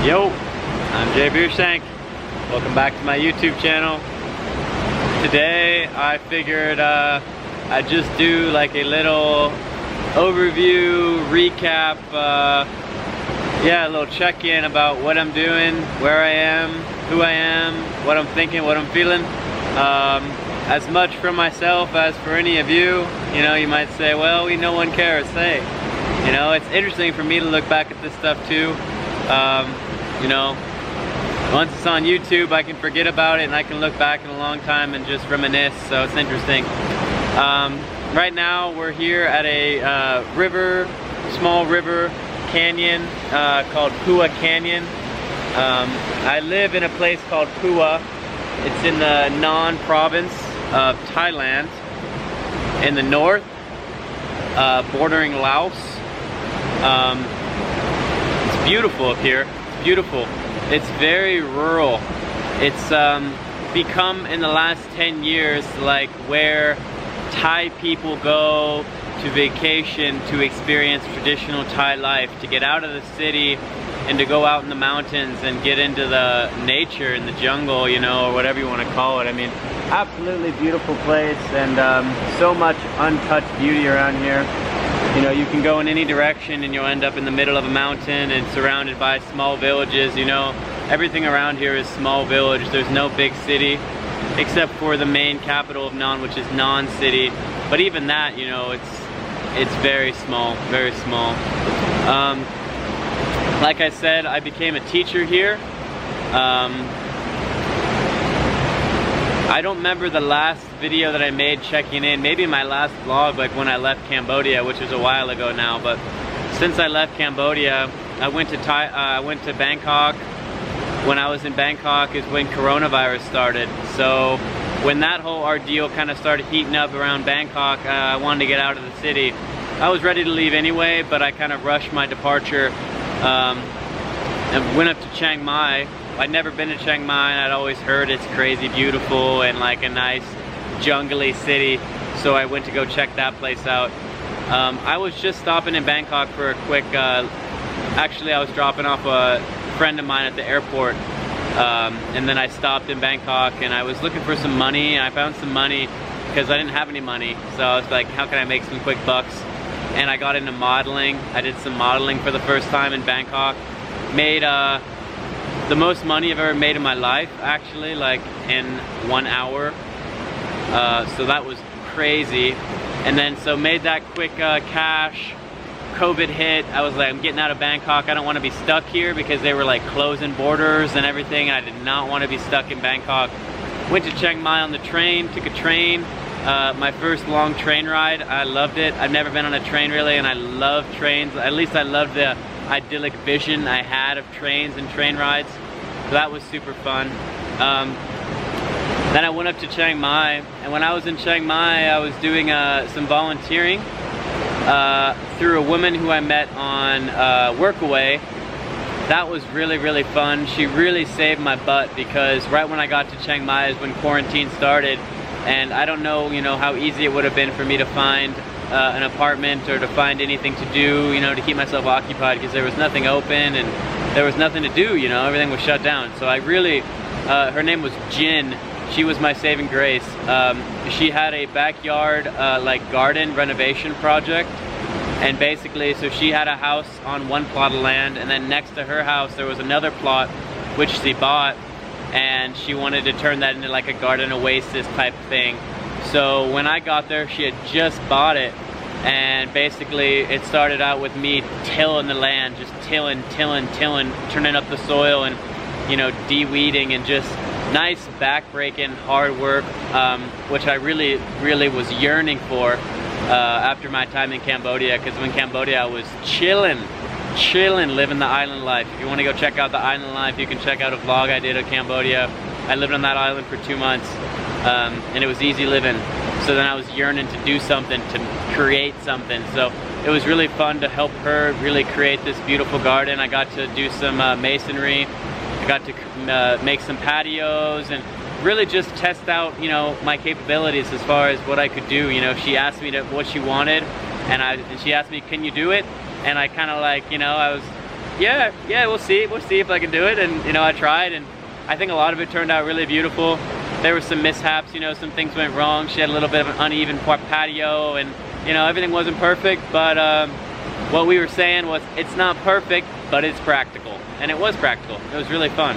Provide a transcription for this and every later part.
Yo, I'm Jay Beershank. Welcome back to my YouTube channel. Today I figured I'd just do like a little overview, recap, yeah, a little check-in about what I'm doing, where I am, who I am, what I'm thinking, what I'm feeling. As much for myself as for any of you. You know, you might say, well, no one cares. Hey, you know, it's interesting for me to look back at this stuff too. You know, once it's on YouTube, I can forget about it and I can look back in a long time and just reminisce, so it's interesting. Right now, we're here at a small river canyon called Pua Canyon. I live in a place called Pua. It's in the Nan province of Thailand, in the north, bordering Laos. It's beautiful up here. It's beautiful. It's very rural. It's become in the last 10 years like where Thai people go to vacation to experience traditional Thai life, to get out of the city and to go out in the mountains and get into the nature in the jungle, you know, or whatever you want to call it. I mean, absolutely beautiful place, and so much untouched beauty around here. You know, you can go in any direction and you'll end up in the middle of a mountain and surrounded by small villages. You know, everything around here is small village. There's no big city except for the main capital of Nan, which is Nan City. But even that, you know, it's very small, very small. Like I said, I became a teacher here. I don't remember the last video that I made checking in, maybe my last vlog, like when I left Cambodia, which was a while ago now. But since I left Cambodia, I went to Bangkok. When I was in Bangkok is when coronavirus started. So when that whole ordeal kind of started heating up around Bangkok, I wanted to get out of the city. I was ready to leave anyway, but I kind of rushed my departure and went up to Chiang Mai. I'd never been to Chiang Mai, and I'd always heard it's crazy beautiful and like a nice jungly city, so I went to go check that place out. I was just stopping in Bangkok for a quick, actually I was dropping off a friend of mine at the airport, and then I stopped in Bangkok and I was looking for some money, and I found some money because I didn't have any money, so I was like, how can I make some quick bucks? And I got into modeling. I did some modeling for the first time in Bangkok. Made the most money I've ever made in my life, actually, like in 1 hour. So that was crazy. And then so made that quick cash. COVID hit. I was like, I'm getting out of Bangkok. I don't want to be stuck here because they were like closing borders and everything. I did not want to be stuck in Bangkok. Went to Chiang Mai on the train, took a train. My first long train ride. I loved it. I've never been on a train really, and I love trains. At least I loved the idyllic vision I had of trains and train rides. So that was super fun. Then I went up to Chiang Mai, and when I was in Chiang Mai, I was doing some volunteering through a woman who I met on Workaway. That was really, really fun. She really saved my butt, because right when I got to Chiang Mai is when quarantine started, and I don't know, you know, how easy it would have been for me to find an apartment or to find anything to do, you know, to keep myself occupied, because there was nothing open and there was nothing to do, you know, everything was shut down. So I really, her name was Jin. She was my saving grace. She had a backyard, like garden renovation project. And basically, so she had a house on one plot of land, and then next to her house there was another plot which she bought, and she wanted to turn that into like a garden oasis type thing. So when I got there, she had just bought it, and basically it started out with me tilling the land, just tilling, turning up the soil and, you know, de-weeding, and just nice back-breaking hard work, which I really, really was yearning for after my time in Cambodia, because in Cambodia I was chilling, living the island life. If you want to go check out the island life, you can check out a vlog I did of Cambodia. I lived on that island for 2 months. And it was easy living. So then I was yearning to do something, to create something. So it was really fun to help her really create this beautiful garden. I got to do some masonry. I got to make some patios and really just test out, you know, my capabilities as far as what I could do. You know, she asked me what she wanted, and she asked me, can you do it? And I kind of like, you know, I was yeah, we'll see if I can do it. And you know, I tried, and I think a lot of it turned out really beautiful. There were some mishaps, you know, some things went wrong. She had a little bit of an uneven patio, and you know, everything wasn't perfect, but what we were saying was, it's not perfect, but it's practical. And it was practical. It was really fun.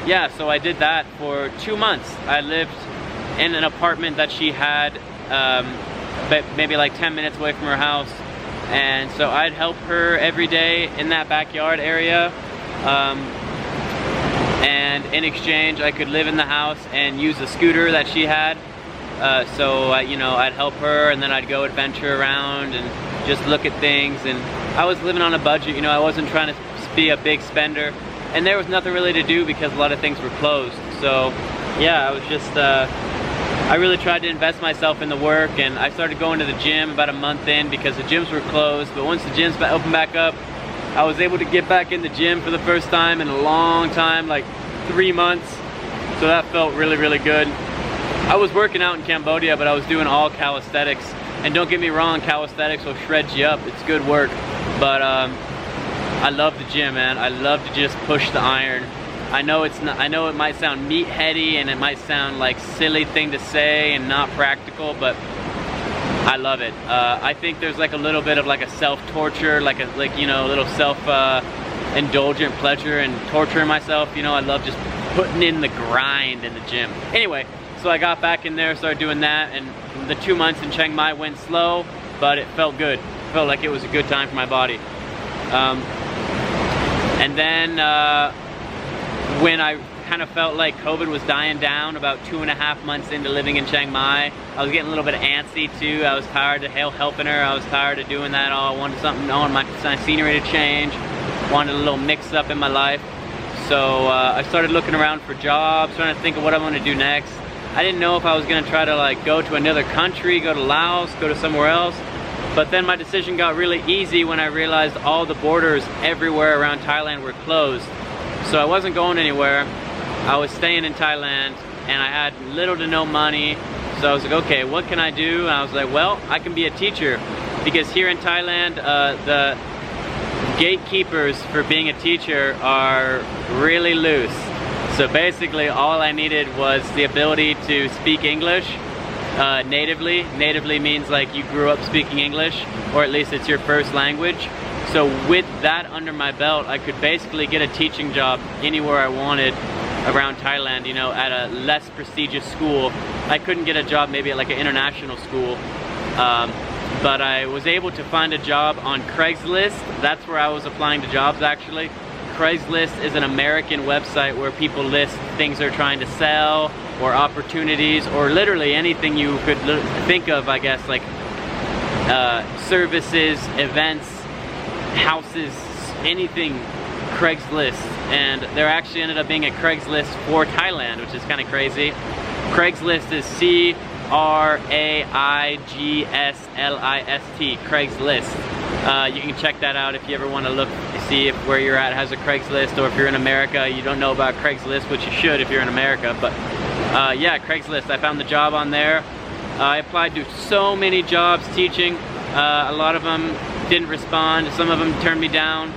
Yeah, so I did that for 2 months. I lived in an apartment that she had, but maybe like 10 minutes away from her house. And so I'd help her every day in that backyard area. And in exchange, I could live in the house and use the scooter that she had. So you know, I'd help her, and then I'd go adventure around and just look at things. And I was living on a budget, you know, I wasn't trying to be a big spender. And there was nothing really to do because a lot of things were closed. So yeah, I was just, I really tried to invest myself in the work, and I started going to the gym about a month in because the gyms were closed. But once the gyms opened back up, I was able to get back in the gym for the first time in a long time, like 3 months. So that felt really, really good. I was working out in Cambodia, but I was doing all calisthenics. And don't get me wrong, calisthenics will shred you up. It's good work. But I love the gym, man. I love to just push the iron. I know it's not, I know it might sound meatheady and it might sound like silly thing to say and not practical, but I love it. I think there's like a little bit of like a self-torture, like you know, a little self-indulgent pleasure in torturing myself. You know, I love just putting in the grind in the gym. Anyway, so I got back in there, started doing that, and the 2 months in Chiang Mai went slow, but it felt good. It felt like it was a good time for my body. And then when I kind of felt like COVID was dying down, about 2.5 months into living in Chiang Mai, I was getting a little bit antsy too. I was tired of helping her. I was tired of doing that all. I wanted something, I wanted my scenery to change. Wanted a little mix up in my life. So I started looking around for jobs, trying to think of what I want to do next. I didn't know if I was going to try to like go to another country, go to Laos, go to somewhere else. But then my decision got really easy when I realized all the borders everywhere around Thailand were closed. So I wasn't going anywhere. I was staying in Thailand, and I had little to no money. So I was like, okay, what can I do? And I was like, well, I can be a teacher. Because here in Thailand, the gatekeepers for being a teacher are really loose. So basically all I needed was the ability to speak English natively. Natively means like you grew up speaking English, or at least it's your first language. So with that under my belt, I could basically get a teaching job anywhere I wanted around Thailand, you know, at a less prestigious school. I couldn't get a job maybe at like an international school, but I was able to find a job on Craigslist. That's where I was applying to jobs actually. Craigslist is an American website where people list things they're trying to sell, or opportunities, or literally anything you could think of, I guess, like services, events, houses, anything. Craigslist. And there actually ended up being a Craigslist for Thailand, which is kind of crazy. Craigslist is C-R-A-I-G-S-L-I-S-T, Craigslist. You can check that out if you ever want to look to see if where you're at has a Craigslist, or if you're in America you don't know about Craigslist, which you should if you're in America. But yeah, Craigslist, I found the job on there. I applied to so many jobs teaching. A lot of them didn't respond, some of them turned me down.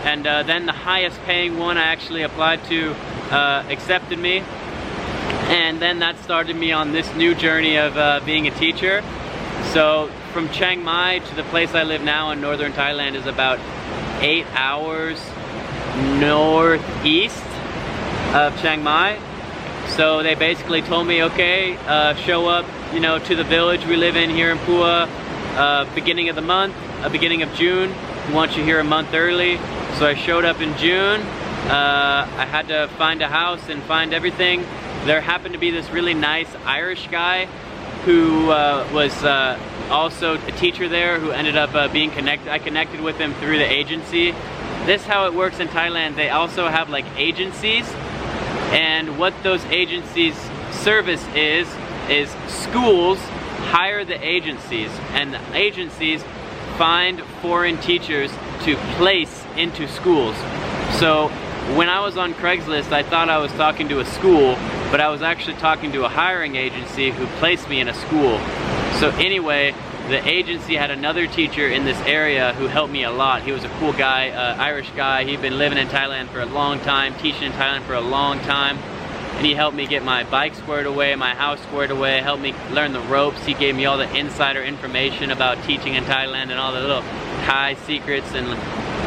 And then the highest paying one I actually applied to accepted me. And then that started me on this new journey of being a teacher. So from Chiang Mai to the place I live now in northern Thailand is about 8 hours northeast of Chiang Mai. So they basically told me, okay, show up, you know, to the village we live in here in Pua, beginning of the month, beginning of June. We want you here a month early. So I showed up in June. I had to find a house and find everything. There happened to be this really nice Irish guy who was also a teacher there, who ended up being connected. I connected with him through the agency. This is how it works in Thailand. They also have like agencies, and what those agencies service is schools hire the agencies, and the agencies find foreign teachers to place into schools. So when I was on Craigslist, I thought I was talking to a school, but I was actually talking to a hiring agency who placed me in a school. So anyway, the agency had another teacher in this area who helped me a lot. He was a cool guy, Irish guy. He'd been living in Thailand for a long time, teaching in Thailand for a long time. And he helped me get my bike squared away, my house squared away, helped me learn the ropes. He gave me all the insider information about teaching in Thailand and all the little Thai secrets, and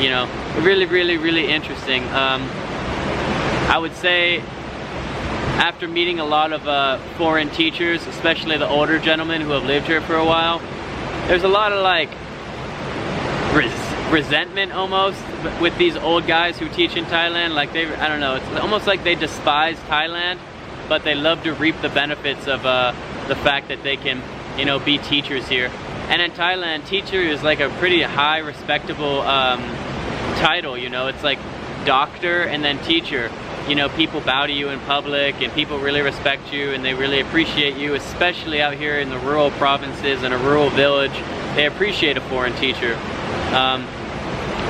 you know, really interesting. I would say after meeting a lot of foreign teachers, especially the older gentlemen who have lived here for a while, there's a lot of like resentment almost with these old guys who teach in Thailand. Like I don't know, it's almost like they despise Thailand, but they love to reap the benefits of the fact that they can, you know, be teachers here. And in Thailand, teacher is like a pretty high, respectable title, you know. It's like doctor and then teacher. You know, people bow to you in public, and people really respect you, and they really appreciate you, especially out here in the rural provinces, in a rural village. They appreciate a foreign teacher.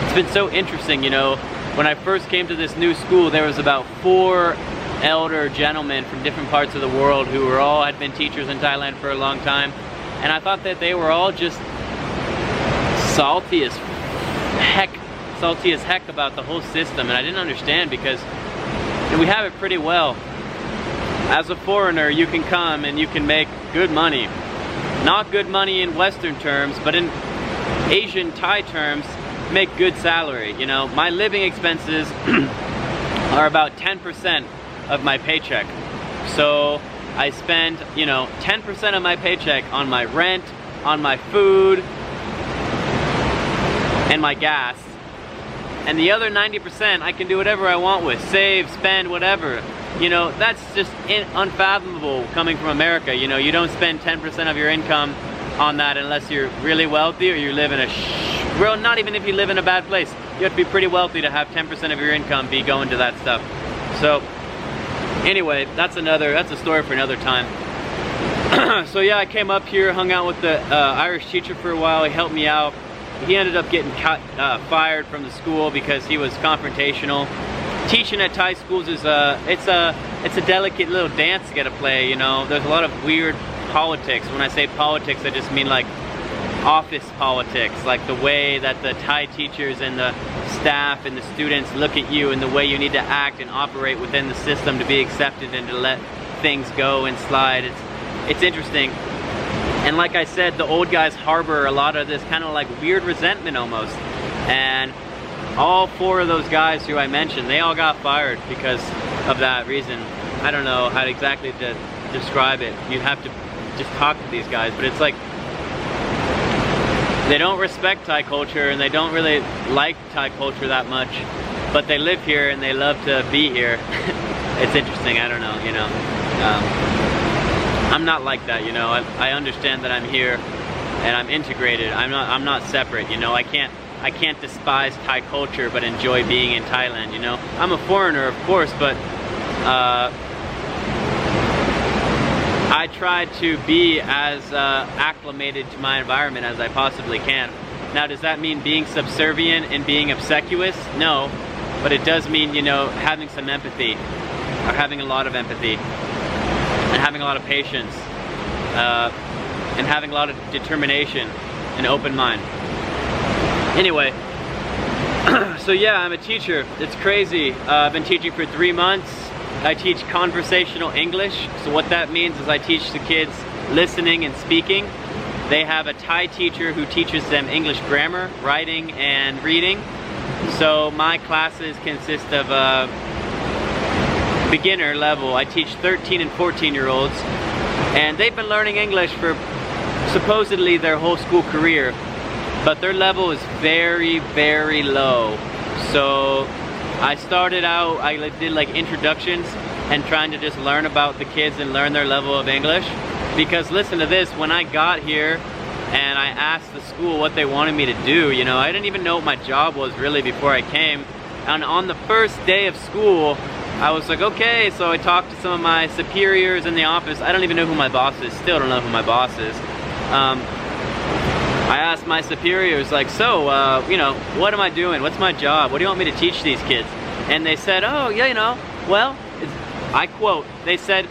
It's been so interesting, you know. When I first came to this new school, there was about 4 elder gentlemen from different parts of the world who had been teachers in Thailand for a long time. And I thought that they were all just salty as heck about the whole system. And I didn't understand, because we have it pretty well. As a foreigner, you can come and you can make good money. Not good money in Western terms, but in Asian Thai terms, make good salary. You know, my living expenses are about 10% of my paycheck. So I spend, you know, 10% of my paycheck on my rent, on my food, and my gas. And the other 90% I can do whatever I want with, save, spend, whatever. You know, that's just unfathomable coming from America. You know, you don't spend 10% of your income on that unless you're really wealthy, or you live in well, not even if you live in a bad place. You have to be pretty wealthy to have 10% of your income be going to that stuff. So anyway, that's a story for another time. So yeah, I came up here, hung out with the Irish teacher for a while. He helped me out. He ended up getting fired from the school because he was confrontational. Teaching at Thai schools is it's a delicate little dance you gotta play, you know. There's a lot of weird politics. When I say politics, I just mean like office politics, like the way that the Thai teachers and the staff and the students look at you, and the way you need to act and operate within the system to be accepted and to let things go and slide. It's interesting. And like I said, the old guys harbor a lot of this kind of like weird resentment almost. And all 4 of those guys who I mentioned, they all got fired because of that reason. I don't know how exactly to describe it. You have to just talk to these guys, but it's like they don't respect Thai culture, and they don't really like Thai culture that much, but they live here and they love to be here. It's interesting, I don't know, you know. I'm not like that, you know. I understand that I'm here and I'm integrated. I'm not separate, you know. I can't despise Thai culture but enjoy being in Thailand, you know. I'm a foreigner, of course, but I try to be as acclimated to my environment as I possibly can. Now, does that mean being subservient and being obsequious? No, but it does mean, you know, having some empathy, or having a lot of empathy, and having a lot of patience, and having a lot of determination and open mind. Anyway, so yeah, I'm a teacher. It's crazy. I've been teaching for 3 months. I teach conversational English. So what that means is I teach the kids listening and speaking. They have a Thai teacher who teaches them English grammar, writing, and reading. So my classes consist of beginner level. I teach 13 and 14-year-olds, and they've been learning English for supposedly their whole school career, but their level is very, very low. So I started out, I did like introductions and trying to just learn about the kids and learn their level of English. Because listen to this, when I got here and I asked the school what they wanted me to do, you know, I didn't even know what my job was really before I came. And on the first day of school, I was like, okay, so I talked to some of my superiors in the office. I don't even know who my boss is, still don't know who my boss is. I asked my superiors, like, so, you know, what am I doing? What's my job? What do you want me to teach these kids? And they said, oh, yeah, you know, well, I quote, they said,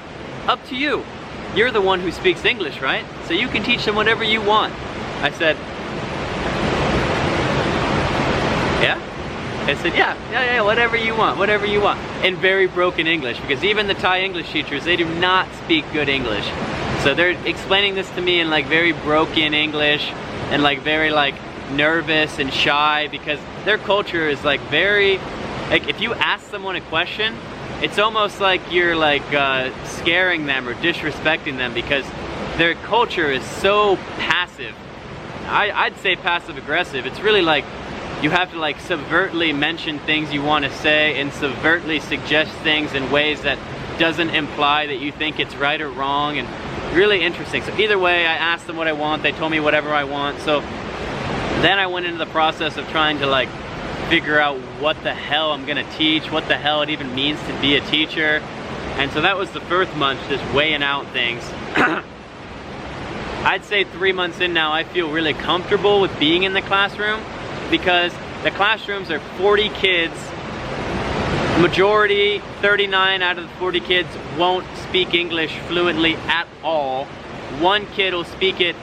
up to you. You're the one who speaks English, right? So you can teach them whatever you want. I said, yeah? I said, yeah, whatever you want, whatever you want. In very broken English, because even the Thai English teachers, they do not speak good English. So they're explaining this to me in like very broken English and like very like nervous and shy, because their culture is like very, like if you ask someone a question, it's almost like you're like scaring them or disrespecting them, because their culture is so passive. I'd say passive aggressive. It's really like you have to like subvertly mention things you want to say and subvertly suggest things in ways that doesn't imply that you think it's right or wrong, and really interesting. So either way, I asked them what I want, they told me whatever I want. So then I went into the process of trying to like figure out what the hell I'm gonna teach, what the hell it even means to be a teacher. And so that was the first month, just weighing out things. I'd say 3 months in now, I feel really comfortable with being in the classroom, because the classrooms are 40 kids. Majority, 39 out of the 40 kids won't speak English fluently at all. One kid will speak it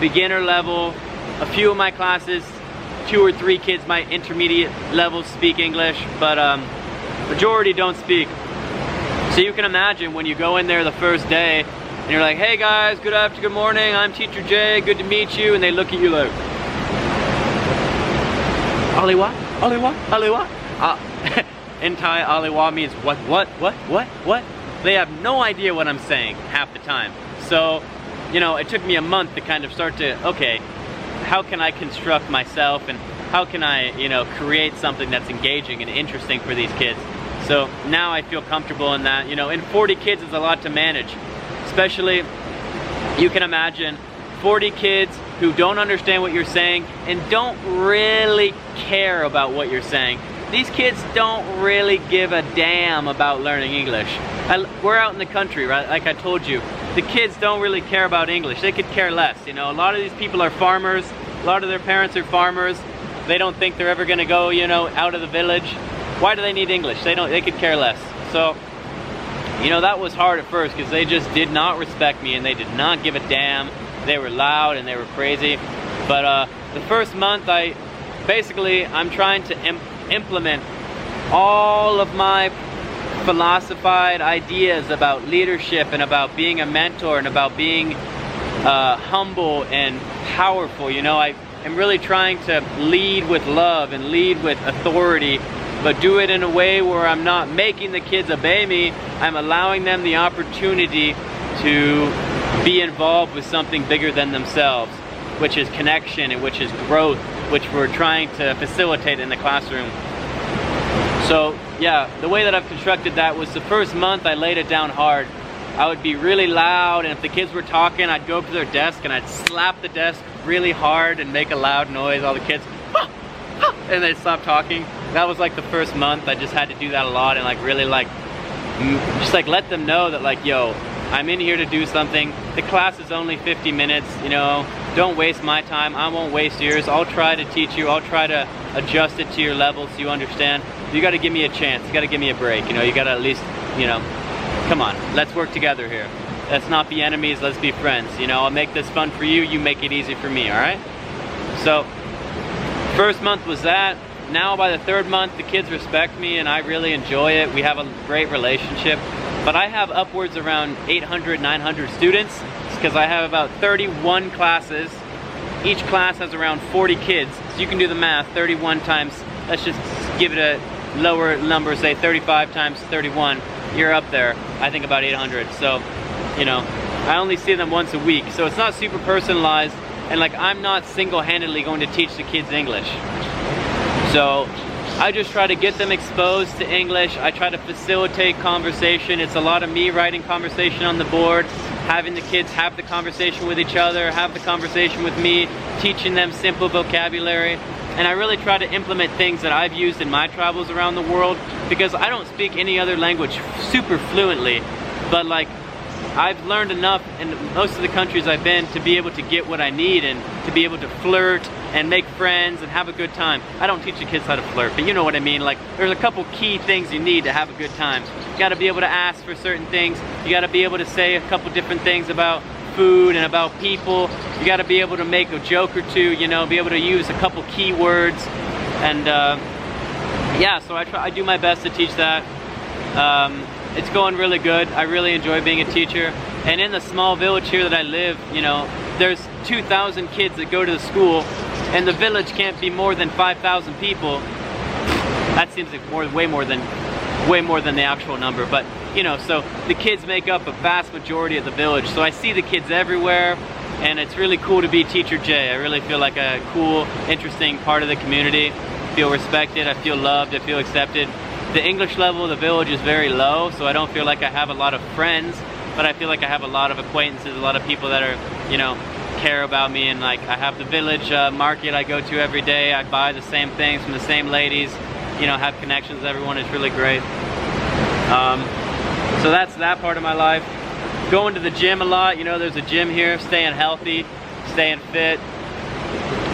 beginner level. A few of my classes, 2 or 3 kids might intermediate level speak English, but majority don't speak. So you can imagine when you go in there the first day and you're like, hey guys, good afternoon, good morning, I'm Teacher Jay, good to meet you, and they look at you like, Aliwa? Aliwa? Aliwa? In Thai, Aliwa means what? They have no idea what I'm saying half the time. So, you know, it took me a month to kind of start to, okay, how can I construct myself, and how can I, you know, create something that's engaging and interesting for these kids. So now I feel comfortable in that. You know, and 40 kids is a lot to manage. Especially, you can imagine 40 kids who don't understand what you're saying and don't really care about what you're saying. These kids don't really give a damn about learning English. We're out in the country, right? Like I told you, the kids don't really care about English. They could care less, you know. A lot of these people are farmers. A lot of their parents are farmers. They don't think they're ever gonna go, you know, out of the village. Why do they need English? They could care less. So, you know, that was hard at first, because they just did not respect me and they did not give a damn. They were loud and they were crazy. But the first month, I'm trying to implement all of my philosophized ideas about leadership and about being a mentor and about being humble and powerful. You know, I am really trying to lead with love and lead with authority, but do it in a way where I'm not making the kids obey me. I'm allowing them the opportunity to be involved with something bigger than themselves, which is connection and which is growth, which we're trying to facilitate in the classroom. So yeah, the way that I've constructed that was the first month I laid it down hard. I would be really loud, and if the kids were talking, I'd go up to their desk and I'd slap the desk really hard and make a loud noise. All the kids, and they'd stop talking. That was like the first month. I just had to do that a lot and like really like, just like let them know that like, yo, I'm in here to do something. The class is only 50 minutes, you know, don't waste my time. I won't waste yours. I'll try to teach you. I'll try to adjust it to your level so you understand. You gotta give me a chance. You gotta give me a break. You know, you gotta at least, you know, come on, let's work together here. Let's not be enemies, let's be friends. You know, I'll make this fun for you, you make it easy for me, all right? So, first month was that. Now by the third month, the kids respect me and I really enjoy it. We have a great relationship. But I have upwards around 800, 900 students, because I have about 31 classes. Each class has around 40 kids. So you can do the math, 31 times, let's just give it a lower number, say 35 times 31. You're up there, I think about 800. So, you know, I only see them once a week. So it's not super personalized, and like I'm not single-handedly going to teach the kids English. So I just try to get them exposed to English. I try to facilitate conversation. It's a lot of me writing conversation on the board, having the kids have the conversation with each other, have the conversation with me, teaching them simple vocabulary. And I really try to implement things that I've used in my travels around the world, because I don't speak any other language super fluently, but like I've learned enough in most of the countries I've been to be able to get what I need and to be able to flirt and make friends and have a good time. I don't teach the kids how to flirt, but you know what I mean. Like, there's a couple key things you need to have a good time. You gotta be able to ask for certain things. You gotta be able to say a couple different things about food and about people. You got to be able to make a joke or two, you know, be able to use a couple keywords. And yeah, so I do my best to teach that. It's going really good. I really enjoy being a teacher. And in the small village here that I live, you know, there's 2,000 kids that go to the school, and the village can't be more than 5,000 people. That seems like way more than the actual number, but you know, so the kids make up a vast majority of the village. So I see the kids everywhere, and it's really cool to be Teacher Jay. I really feel like a cool, interesting part of the community. I feel respected, I feel loved, I feel accepted. The English level of the village is very low, so I don't feel like I have a lot of friends, but I feel like I have a lot of acquaintances, a lot of people that are, you know, care about me. And like, I have the village market I go to every day. I buy the same things from the same ladies, you know, have connections with everyone. It's really great. So that's that part of my life. Going to the gym a lot, you know, there's a gym here, staying healthy, staying fit.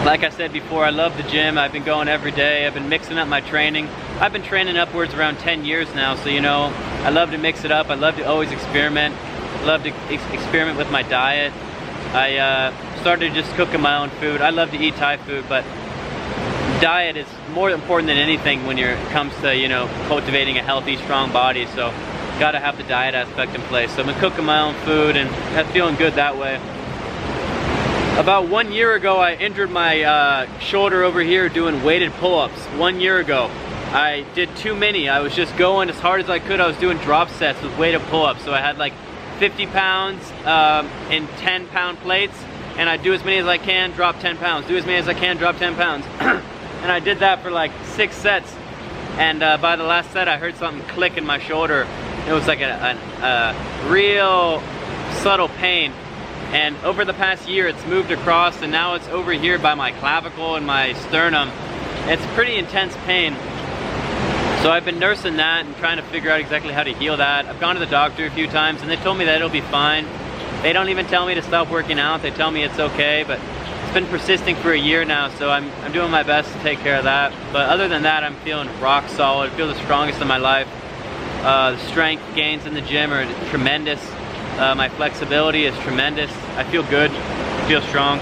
Like I said before, I love the gym. I've been going every day. I've been mixing up my training. I've been training upwards around 10 years now, so you know, I love to mix it up. I love to always experiment. I love to experiment with my diet. I started just cooking my own food. I love to eat Thai food, but diet is more important than anything when it comes to, you know, cultivating a healthy, strong body. So gotta have the diet aspect in place. So I've been cooking my own food and I'm feeling good that way. About 1 year ago, I injured my shoulder over here doing weighted pull-ups. 1 year ago. I did too many. I was just going as hard as I could. I was doing drop sets with weighted pull-ups. So I had like 50 pounds in 10-pound plates, and I do as many as I can, drop 10 pounds. Do as many as I can, drop 10 pounds. And I did that for like 6 sets. And by the last set, I heard something click in my shoulder. It was like a real subtle pain. And over the past year, it's moved across, and now it's over here by my clavicle and my sternum. It's pretty intense pain. So I've been nursing that and trying to figure out exactly how to heal that. I've gone to the doctor a few times, and they told me that it'll be fine. They don't even tell me to stop working out. They tell me it's okay, but it's been persisting for a year now, so I'm doing my best to take care of that. But other than that, I'm feeling rock solid. I feel the strongest in my life. The strength gains in the gym are tremendous. My flexibility is tremendous. I feel good. I feel strong.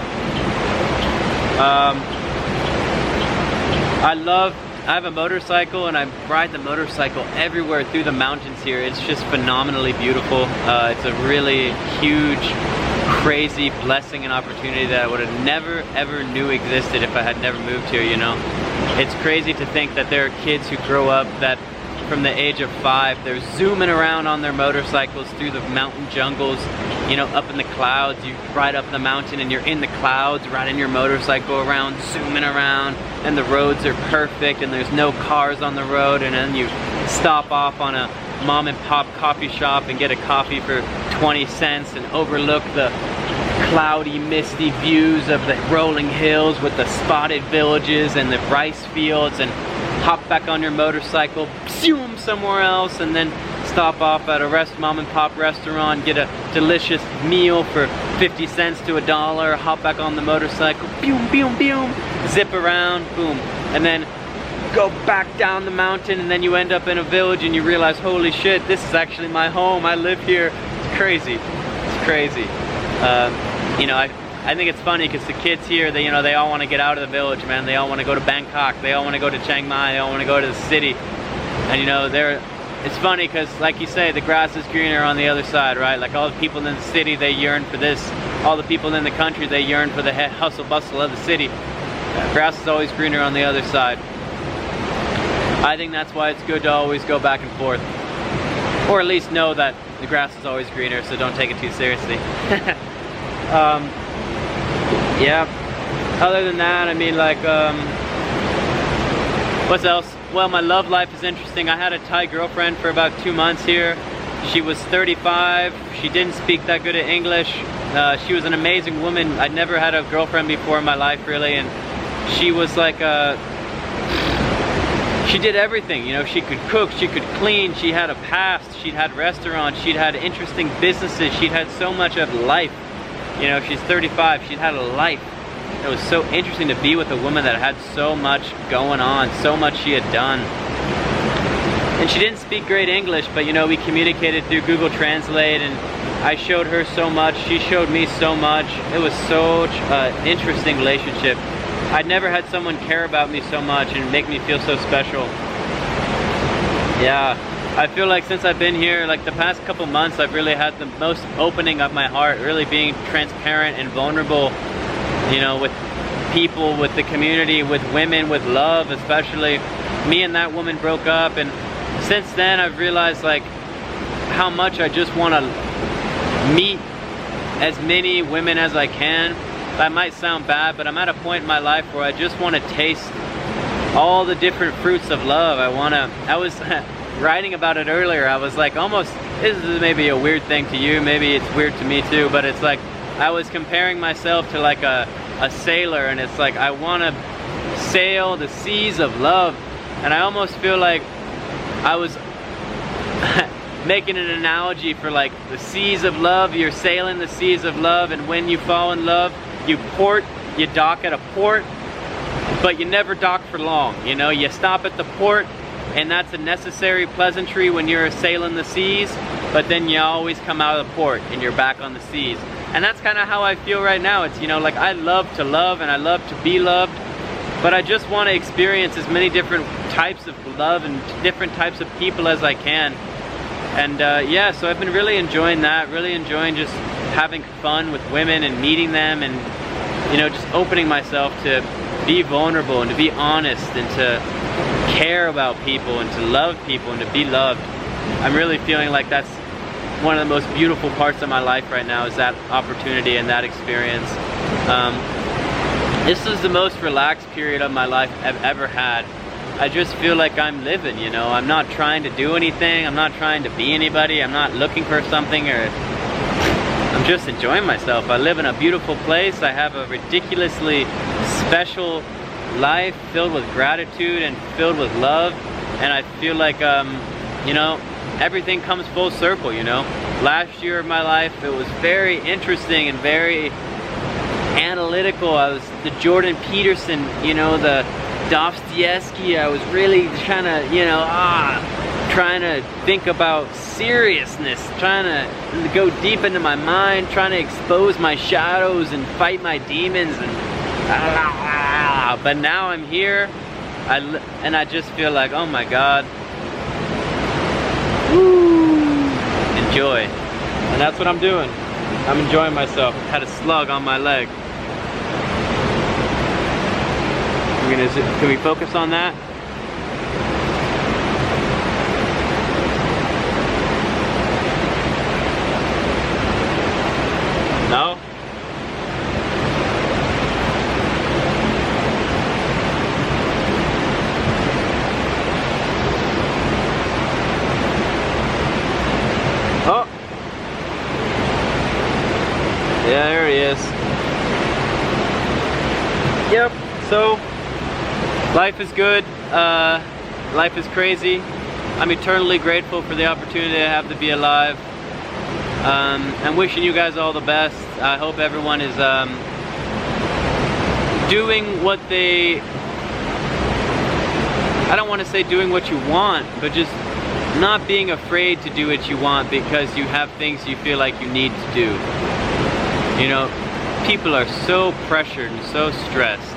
I have a motorcycle, and I ride the motorcycle everywhere through the mountains here. It's just phenomenally beautiful. It's a really huge, crazy blessing and opportunity that I would have never ever knew existed if I had never moved here, you know. It's crazy to think that there are kids who grow up that from the age of 5, they're zooming around on their motorcycles through the mountain jungles, you know, up in the clouds. You ride up the mountain and you're in the clouds, riding your motorcycle around, zooming around, and the roads are perfect and there's no cars on the road, and then you stop off on a mom and pop coffee shop and get a coffee for 20 cents and overlook the cloudy, misty views of the rolling hills with the spotted villages and the rice fields, and hop back on your motorcycle, zoom somewhere else, and then stop off at a mom and pop restaurant, get a delicious meal for 50 cents to $1, hop back on the motorcycle, boom, boom, boom, zip around, boom, and then go back down the mountain, and then you end up in a village and you realize, holy shit, this is actually my home, I live here. It's crazy. It's crazy. You know, I think it's funny because the kids here, they, you know, they all want to get out of the village, man. They all want to go to Bangkok. They all want to go to Chiang Mai. They all want to go to the city. And you know, it's funny because, like you say, the grass is greener on the other side, right? Like all the people in the city, they yearn for this. All the people in the country, they yearn for the hustle bustle of the city. Grass is always greener on the other side. I think that's why it's good to always go back and forth. Or at least know that the grass is always greener, so don't take it too seriously. Yeah, other than that, I mean, like, what else? Well, my love life is interesting. I had a Thai girlfriend for about 2 months here. She was 35. She didn't speak that good at English. She was an amazing woman. I'd never had a girlfriend before in my life, really, and she was like she did everything, you know. She could cook, she could clean, she had a past, she'd had restaurants, she'd had interesting businesses, she'd had so much of life. You know, she's 35, she'd had a life. It was so interesting to be with a woman that had so much going on, so much she had done. And she didn't speak great English, but you know, we communicated through Google Translate, and I showed her so much, she showed me so much. It was such an interesting relationship. I'd never had someone care about me so much and make me feel so special. Yeah, I feel like since I've been here, like the past couple months, I've really had the most opening of my heart, really being transparent and vulnerable, you know, with people, with the community, with women, with love especially. Me and that woman broke up, and since then I've realized like how much I just want to meet as many women as I can. That might sound bad, but I'm at a point in my life where I just want to taste all the different fruits of love. I was writing about it earlier. I was like, almost, this is maybe a weird thing to you, maybe it's weird to me too, but it's like I was comparing myself to like a sailor, and it's like I want to sail the seas of love. And I almost feel like I was making an analogy for like the seas of love. You're sailing the seas of love, and when you fall in love, you dock at a port, but you never dock for long. You know, you stop at the port, and that's a necessary pleasantry when you're sailing the seas, but then you always come out of the port and you're back on the seas. And that's kind of how I feel right now. It's, you know, like I love to love and I love to be loved, but I just want to experience as many different types of love and different types of people as I can. And yeah, so I've been really enjoying that, really enjoying just having fun with women and meeting them, and you know, just opening myself to be vulnerable and to be honest and to care about people and to love people and to be loved. I'm really feeling like that's one of the most beautiful parts of my life right now, is that opportunity and that experience. This is the most relaxed period of my life I've ever had. I just feel like I'm living, you know. I'm not trying to do anything. I'm not trying to be anybody. I'm not looking for something, or I'm just enjoying myself. I live in a beautiful place. I have a ridiculously special life filled with gratitude and filled with love. And I feel like, you know, everything comes full circle, you know. Last year of my life, it was very interesting and very analytical. I was the Jordan Peterson, you know, the Dostoevsky. I was really trying to, you know, trying to think about seriousness, trying to go deep into my mind, trying to expose my shadows and fight my demons, and but now I'm here, and I just feel like, oh my God, woo, enjoy. And that's what I'm doing. I'm enjoying myself. Had a slug on my leg. Can we focus on that? No? Oh! Yeah, there he is. Yep, so life is good, life is crazy. I'm eternally grateful for the opportunity I have to be alive. I'm wishing you guys all the best. I hope everyone is doing what they, I don't want to say doing what you want, but just not being afraid to do what you want because you have things you feel like you need to do. You know, people are so pressured and so stressed.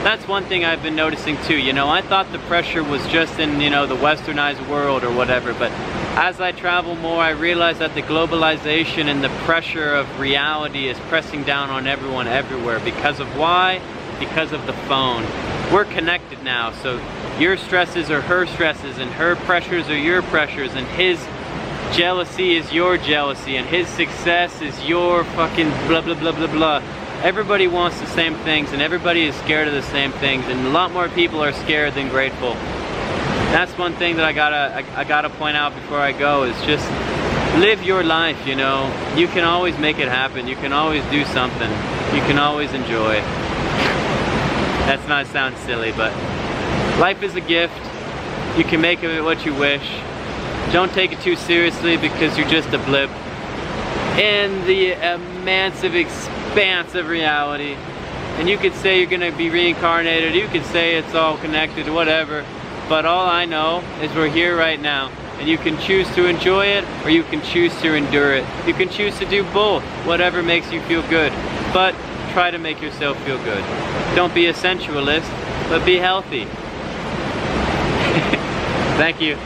That's one thing I've been noticing too. You know, I thought the pressure was just in, you know, the westernized world or whatever, but as I travel more, I realize that the globalization and the pressure of reality is pressing down on everyone everywhere. Because of why? Because of the phone. We're connected now, so your stresses are her stresses, and her pressures are your pressures, and his jealousy is your jealousy, and his success is your fucking blah blah blah blah blah. Everybody wants the same things, and everybody is scared of the same things, and a lot more people are scared than grateful. That's one thing that I gotta point out before I go, is just live your life, you know. You can always make it happen. You can always do something. You can always enjoy. That's not sound silly, but life is a gift. You can make of it what you wish. Don't take it too seriously, because you're just a blip in the immense expanse of reality. And you could say you're gonna be reincarnated, you could say it's all connected, whatever. But all I know is we're here right now, and you can choose to enjoy it or you can choose to endure it. You can choose to do both, whatever makes you feel good. But try to make yourself feel good. Don't be a sensualist, but be healthy. Thank you.